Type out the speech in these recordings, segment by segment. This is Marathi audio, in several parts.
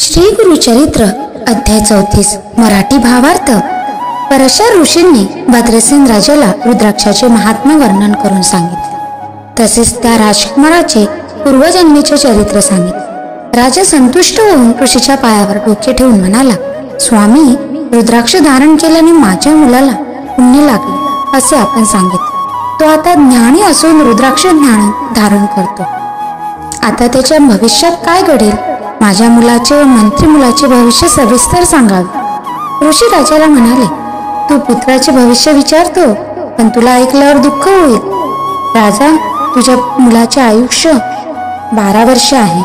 श्री गुरु चरित्र अध्याय 34 मराठी भावार्थ। परशर ऋषींनी भद्रसेन राजाला रुद्राक्षाचे महात्म्य वर्णन करून सांगितले। तसेच त्या राजकुमाराचे पूर्वजन्मीचे चरित्र सांगितले। राजा संतुष्ट होऊन ऋषीच्या पायावर डोके ठेवून म्हणाला, स्वामी, रुद्राक्ष धारण केल्याने माझ्या मुलाला पुण्य लागले असे आपण सांगितले। तो आता ज्ञानी असून रुद्राक्ष ज्ञान धारण करतो। आता त्याच्या भविष्यात काय घडेल? माझ्या मुलाचे व मंत्री मुलाचे भविष्य सविस्तर सांगावे। ऋषी राजाला म्हणाले, तू पुत्राचे भविष्य विचारतो, पण तुला ऐकल्यावर दुःख होईल। राजा, तुझ्या मुलाचे आयुष्य 12 वर्ष आहे।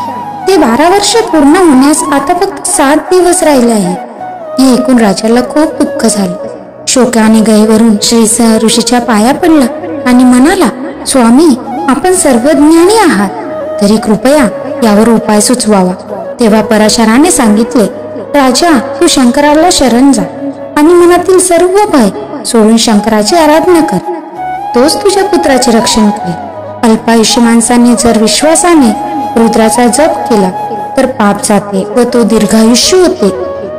ते 12 वर्ष पूर्ण होण्यास आता फक्त 7 दिवस राहिले आहे। हे ऐकून राजाला खूप दुःख झाले। शोकाने गहिवरून श्रीसह ऋषीच्या पाया पडला आणि म्हणाला, स्वामी, आपण सर्वज्ञानी आहात, तरी कृपया यावर उपाय सुचवावा। तेव्हा पराशराने सांगितले, राजा, तू शंकराला शरण जा आणि मनातील सर्व भय सोडून शंकराची आराधना कर। तोच तुझ्या पुत्राचे रक्षण करेल। अल्पायुष्य माणसाने जर विश्वासाने रुद्राचा जप केला तर पाप जाते व तो दीर्घायुष्य होते।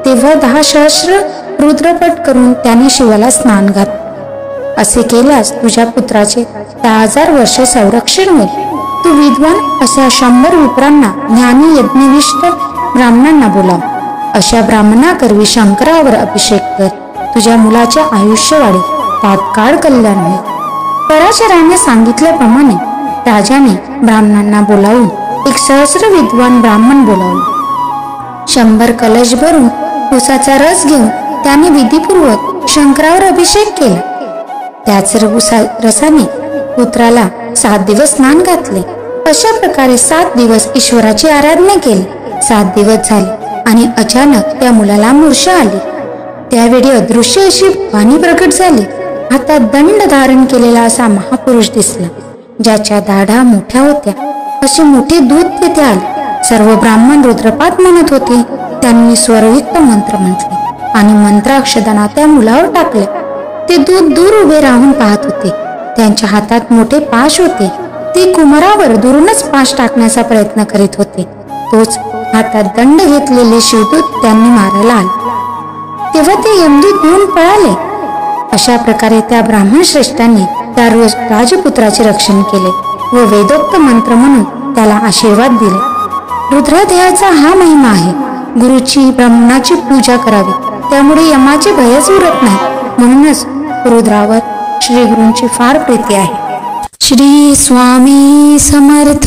तेव्हा 10 सहस्र रुद्रपट करून त्याने शिवाला स्नान घात। असे केल्यास तुझ्या पुत्राचे 10,000 वर्ष संरक्षण होईल। तू विद्वान अशा 100 विप्रांना, ज्ञानी यज्ञनिष्ठ ब्राह्मणांना बोलाव। अशा ब्राह्मणाकरवी शंकरावर अभिषेक कर। तुझ्या मुलाचे आयुष्य वाढेल, तात्काळ कल्याण होईल। पराशराने सांगितल्याप्रमाणे राजाने ब्राह्मणांना बोलावून 1 सहस्र विद्वान ब्राह्मण बोलावले। 100 कलश भरून उसाचा रस घेऊन त्याने विधीपूर्वक शंकरावर अभिषेक केला। त्याच रसाने पुत्राला 7 दिवस स्नान घातले। अशा प्रकारे 7 दिवस ईश्वराची आराधना केली। 7 दिवस झाले आणि अचानक त्या मुलाला मूर्छा आली। त्यावेळी अदृश्य अशी वाणी प्रकट झाली। हातात दंड धारण केलेला असा महापुरुष दिसला, ज्याच्या दाढा मोठ्या होत्या। असे मोठे दूत तेथे आले। सर्व ब्राह्मण रुद्रपात म्हणत होते। त्यांनी स्वरयुक्त मंत्र म्हटले आणि मंत्राक्षदाना त्या मुलावर टाकले। ते दूत दूर उभे राहून पाहत होते। त्यांच्या हातात मोठे पाश होते। ते कुमारावर दुरूनच पाश टाकण्याचा प्रयत्न करीत होते। तोच हातात दंड घेतलेले शिवदूत त्यांनी मारायला आले। तेव्हा ते यमदूत घेऊन पळाले। अशा प्रकारे त्या ब्राह्मण श्रेष्ठांनी त्या राजपुत्राचे रक्षण केले व वेदोक्त मंत्र म्हणून त्याला आशीर्वाद दिले। रुद्रादेहाचा हा महिमा आहे। गुरुची ब्राह्मणाची पूजा करावी, त्यामुळे यमाचे भयच उरत नाही। म्हणूनच रुद्रावर श्री गुरूंची फार प्रीती आहे। श्री स्वामी समर्थ।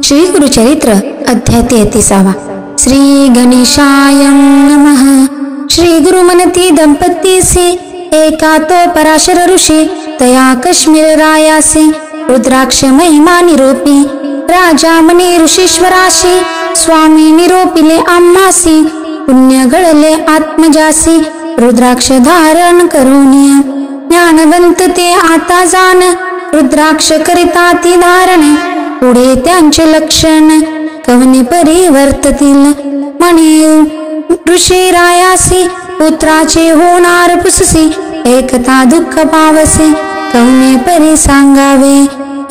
श्री गुरु चरित्र अध्याय 33। श्री गणेशाय नमः। श्री गुरु मनती दंपतीसी एका तो पराशर ऋषी तया काश्मीर रायासी रुद्राक्ष महिमा निरोपी राजा मने ऋषीश्वराशी स्वामी निरोपिले आम्हासी पुण्य घडले आत्मजासी रुद्राक्ष धारण करून ज्ञानवंत ते आता जाण रुद्राक्ष करिता ती धारण पुढे त्यांचे लक्षण कवने परिवर्ततील म्हणे ऋषी रायासी पुत्राचे होणार पुससी एकता दुःख पावसे कवने परी सांगावे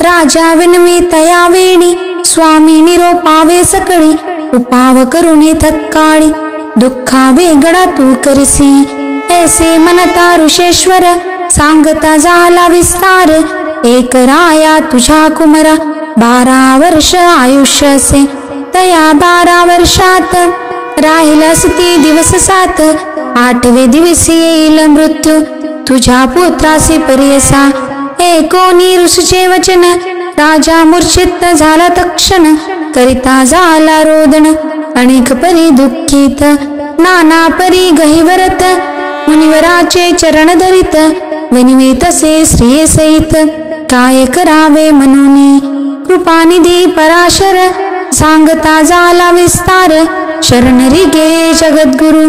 राजा विनवी तया वेणी स्वामी निरोपावे सकळी उपाव करुणे थक्काळी दुःखा वेगळा तू करसी ऐसे मनता ऋषेश्वर सांगता झाला विस्तार एक राया तुझ्या कुमरा 12 वर्ष आयुष्य असे तया 12 वर्षात राहिलास ती दिवस 7 8वे दिवशी येईल मृत्यू तुझ्या पुत्रासी परियसा एकोणी ऋषीचे वचन राजा मूर्छित झाला तक्षण करिता झाला रोदन अनेक परी दुःखित नाना परी गहिवरत मुनिवराचे चरण धरित विनवे तसे श्री सहित काय करावे म्हणून कृपानिधी पराशर सांगता झाला विस्तार शरणरी गे जगद्गुरु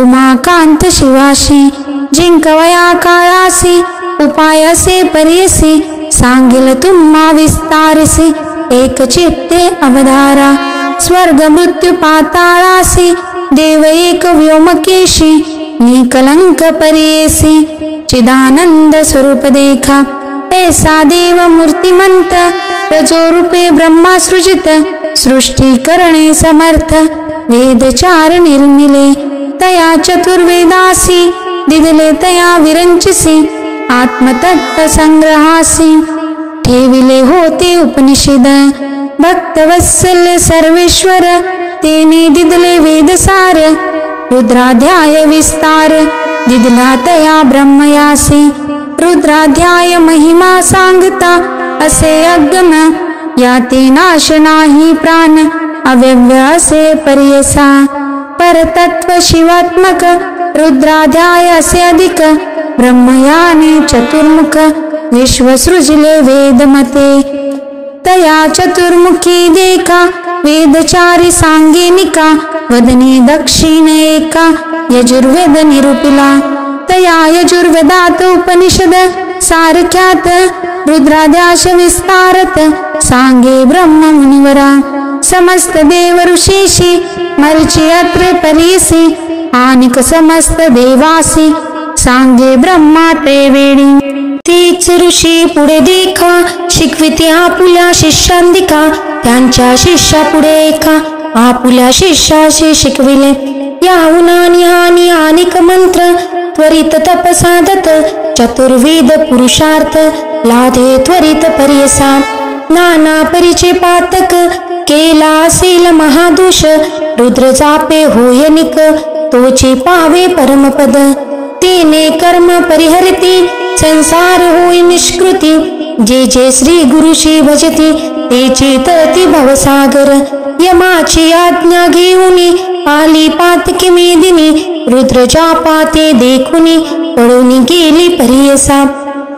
उमाकांत शिवाशी जिंकवया काळासी उपायसे परियसी सांगेल तुम्हा विस्तारसी एक चित्ते अवधारा स्वर्ग मृत्यू पाताळासी देव एक व्योमकेशी निकलंक परियसी चिदानंद स्वरूप देखा ऐसा देव मूर्तिमंत रजो रूपे ब्रह्मा सृजित सृष्टी करणे समर्थ वेदचार निर्मिले तया चतुर्वेदासी दिदले तया विरंचिसी आत्मतत्व संग्रहासी ठेविले होते उपनिषद भक्तवत्सल सर्वेश्वर तेने दिदले वेदसार रुद्राध्याय विस्तार दिदला तया ब्रह्मयासी रुद्राध्याय महिमा सांगता असे अगम याते नाश नाही प्राण अव्यव्य असे पर्यसा परतत्व शिवात्मक रुद्राध्याय असे अधिक ब्रह्मयाने चतुर्मुख विश्व सृजले वेदमते तया चतुर्मुखी देखा वेदचारी सांगेनिका वदने दक्षिण एका यजुर्वेद निरूपिला तया यजुर्वेदात उपनिषद सारख्यात रुद्राध्याश विस्तारत सांगे ब्रह्म मुनिवरा समस्त देव ऋषीशी मरीची अत्रे परीसी आनिक समस्त देवासी सांगे ब्रह्मा त्रिवेणी तीच ऋषी पुढे देखा शिकविते आपुल्या शिष्यांदिका त्यांच्या शिष्या पुढे एका आपुल्या शिष्याशी शिकविले याहुनानी हानी आनिक मंत्र त्वरित तप साधत चतुर्वेद पुरुषार्थ लाधे त्वरित पर्यसा नाना परिचे पातक केला असेल महादोष रुद्र जापे होयनिक तोचे पावे परमपद तेने कर्म परिहरती संसार होई निष्कृती जे जे श्री गुरुशी भजती तेची तरती भवसागर यमाची आज्ञा घेऊनी आली पातकी मेदिनी रुद्र जापाते देखुनी पळून गेली पर्यसा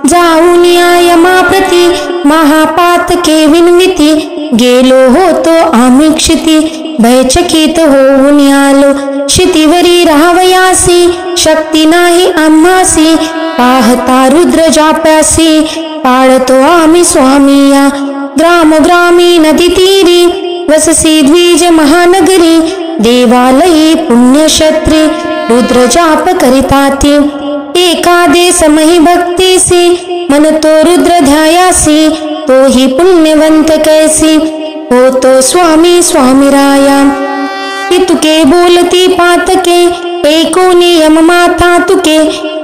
जाऊन यमाप्रती महापातके विनविती गेलो होतो आम्ही क्षिती भयचकित होऊन आलो क्षितीवरी राहावयासी शक्ती नाही आम्हासी पाहता रुद्र जाप्यासी पाळतो आम्ही स्वामिया ग्रामोग्रामी नदी तीरी वससी द्विज महानगरी देवालयी पुण्यक्षत्री रुद्र जाप करिताती एकादे समही भक्तीसी मनतो रुद्र ध्यायासी तोही पुण्यवंत कैसी होतो स्वामी स्वामीराया तुके बोलती पातके एकोनी यम माता तुके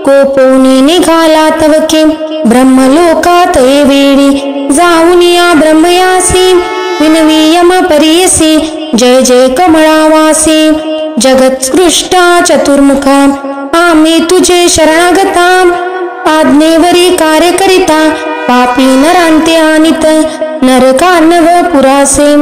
कोपोनी निघाला तवके ब्रह्मलोकात वेळी जाऊन या ब्रह्मयासी विनवी यम परियसी जय जय कमळावासी जगत्कृष्टा चतुर्मुखा आम्ही तुझे शरणागता आज्ञेवरी कार्य करिता पापी नरांते आणित नरकार्णव पुरासे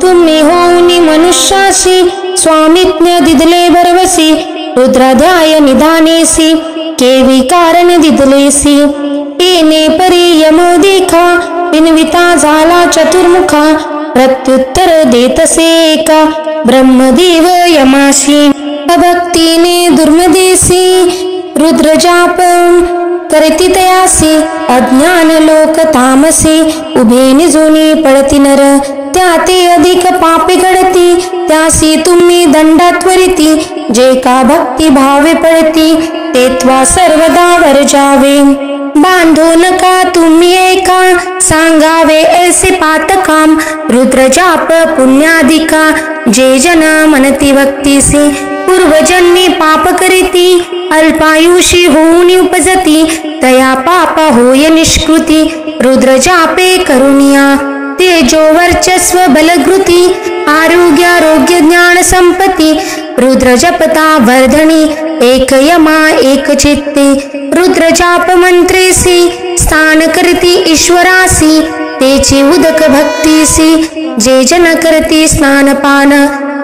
तुम्ही होऊनी मनुष्याशी स्वामिज्ञ दिदले बरवसी रुद्राध्याय निधानेसी केवी कारण दिदलेसी येणे परी यमो देखा विनविता झाला चतुर्मुखा प्रत्युत्तर देतसे एका ब्रह्मदेव यमाशी अभक्तीने दुर्मदेसी रुद्र जाप करती तयासी अज्ञान लोक तामसी उभे निजूनी पडती नर त्या ते अधिक पापी घडती त्यासी तुम्ही दंडात्वरिती जे का भक्ती भावे पडती ते त्वा सर्वदा वर्जावे बांधो नका तुम्ही एका सांगावे ऐसे पातकाम रुद्र जाप पुण्याधिका जे जन मनती भक्तीसी पूर्वजन्मी पाप करीती अल्पायुषी होऊन उपजती तया पाप होय निष्कृती रुद्र जापे करुणिया तेजो वर्चस्व बलगृती आरोग्य ज्ञान संपत्ती रुद्र जपता वर्धनी एक यमा एक चित्ते रुद्र जाप मंत्रेसी स्थान करती ईश्वरासी तेची उदक भक्तीसी जे जन करती स्नानपान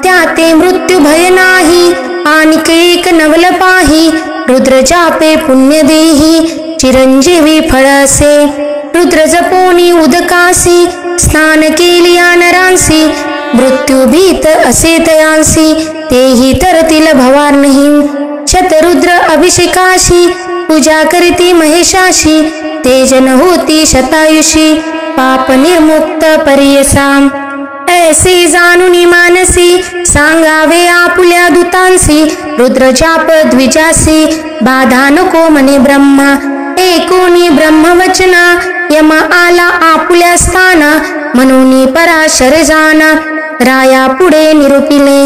त्या ते मृत्यू भय नाही आणिक एक नवल पाही रुद्र जापे पुण्य देही चिरंजीवी फळसे रुद्र जपोनी उदकासी स्नान केलिया नरांसी मृत्यू भीत असे तयांसी तेही तरतील भवार नाही शतरुद्र अभिषेकाशी पूजा करीती महेशाशी तेजन होती शतायुषी पाप निर्मुक्त पर्यसाम ऐसे जाणूनी मानसी सांगावे आपुल्या दूतांसी रुद्र जाप द्विजासी बाधा नको मने ब्रह्मा एकोनी ब्रह्मवचना यमा आला आपुल्या स्थाना म्हणून पराशर जाना राया पुढे निरूपिले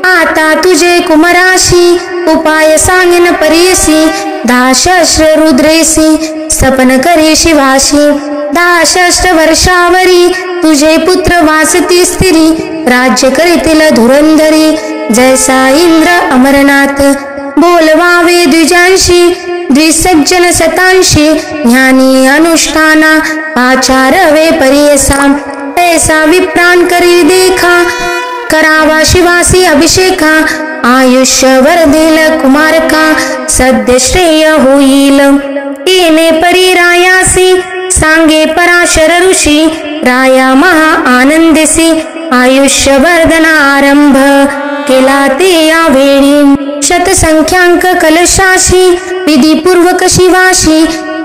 आता तुझे कुमराशी उपाय सांगेन परीसी 10 सहस्र रुद्रेसी सपन करे शिवाशी 10 वर्षावरी तुझे पुत्र वासती स्थिरी राज्य करीतील धुरंधरी जैसा इंद्र अमरनाथ बोलवावे द्विजांशी द्विसज्जन शतांशी ज्ञानी अनुष्ठाना आचारवे परियसा ऐसा विप्राण करी देखा करावा शिवासी अभिषेका आयुष्य वर्धेल कुमारका सद्य श्रेय होईल येणे परी रायासी सांगे पराशर ऋषी राया महा आनंदेसी आयुष्य वर्धना आरंभ केला ते या वेळी शतसंख्यांक कलशाशी विधीपूर्वक शिवाशी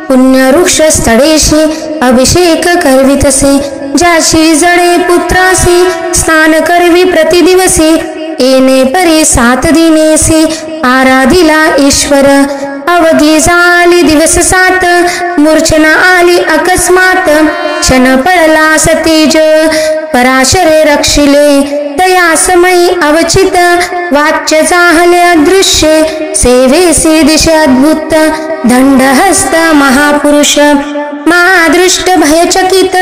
पुण्य वृक्ष स्थळेशी अभिषेक करवितसे ज्याशी जडे पुत्रासी स्नान करवी प्रतिदिवसी येणे परी 7 दिनेसी आराधिला ईश्वर अवघी झाली दिवस 7 मूर्छना आली अकस्मात क्षण पडला सतेज पराशरे रक्षिले दयासमयी अवचित वाच्य जाहले अदृश्य सेवेसी दिश अद्भुत दंडहस्त महापुरुष महादृष्ट भयचकित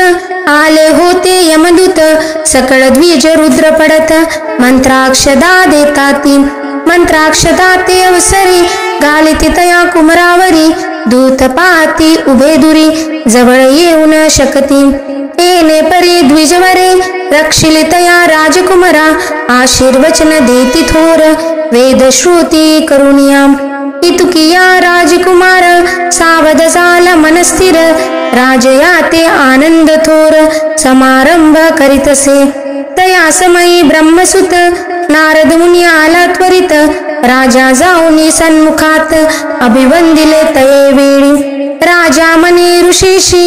आले होते यमदूत सकळ द्विज रुद्र पडत मंत्राक्षदा देताती मंत्राक्षदा ते अवसरी गालिती तया कुमरावरी दूत पाहती उभे दुरी जवळ येऊ न शकती येणे परी द्विजवरे रक्षिली तया राजकुमारा आशीर्वचन देती थोर वेद श्रुती करुणिया इतुकिया राजकुमार सावध झाला मनस्थिर राजया ते आनंद थोर समारंभ करीतसे तया समयी ब्रह्मसुत नारद मुनी आला त्वरित राजा जाऊनी सन्मुखात अभिवंदिले तये वेळी राजा मने ऋषीशी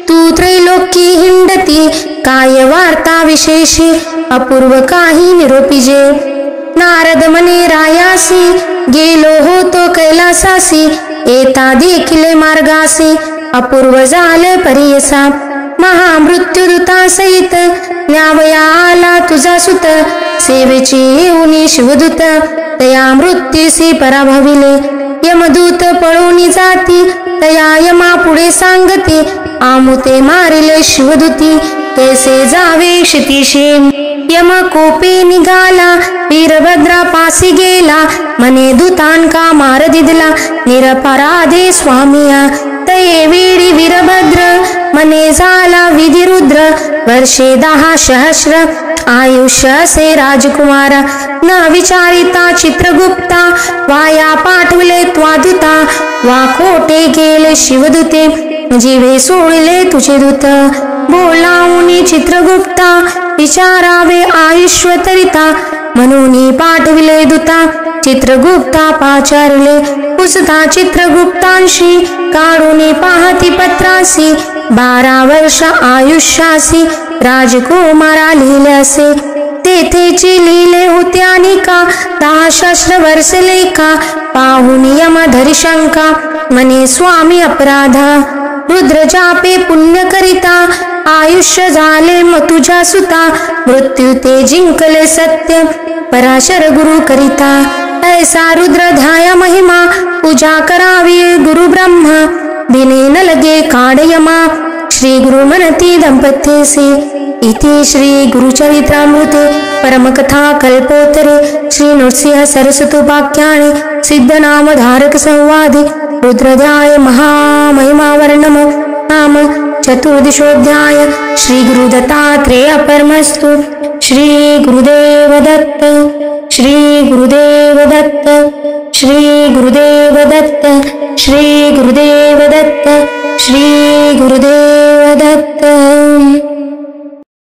तू त्रैलोकी हिंडती काय वार्ता विशेषी अपूर्व काही निरोपिजे नारद मने रायासी गेलो होतो कैलासासी येता देखिले मार्गासी अपूर्व झाले परियसा महामृत्युदूता सहित न्यावया आला तुझा सुत सेवेची येऊनी शिवदूत तया मृत्यूसी पराभविले यमदूत पळूनी जाती तया यमा पुढे सांगते आमुते मारिले शिवदूती कैसे जावे क्षितिशी यम कोपे निघाला वीरभद्रा पासी गेला मने दूतांका मार दिदला निरपराधे स्वामिया तये वेळी वीरभद्र मने झाला विधिरुद्र वर्षे 10 सहस्र आयुष्य से राजकुमार न विचारिता चित्रगुप्ता वाया पाठवले त्वादूता वा खोटे गेले शिवदूते जीवे सोडले तुझे दूत बोलावूनी चित्रगुप्ता विचारावे आयुष्य तरिता म्हणून पाठविले दूता चित्रगुप्ता पाचारले पुसता चित्रगुप्तांशी काढून पाहती पत्रासी 12 वर्ष आयुष्यासी राजकुमारा लिहिले असे तेथेची लिहिले होते अनेका 10 सहस्र वर्ष लेखा पाहून यमधरी शंका मने स्वामी अपराधा रुद्र जापे पुण्य करिता आयुष्य झाले म तुझ्या सुता मृत्यू ते जिंकले सत्य पराशर गुरु करिता ऐसा रुद्र ध्याया महिमा पूजा करावी गुरु ब्रह्मा दिने न लगे काढयमा श्री गुरु मनती दंपत्यसे इति श्री गुरुचरित्रामृते परमकथा कल्पोत्तरे श्री नृसिंह सरस्वतोपाख्याने सिद्धनाम धारक संवादे रुद्रध्याय महामहिमावर्णम नाम चतुर्दशोऽध्याय श्री गुरुदत्तात्रेय परमस्तु श्री गुरुदेव दत्त श्री गुरुदेव दत्त श्री गुरुदेव दत्त श्री गुरुदेव दत्त श्री गुरुदेव दत्त।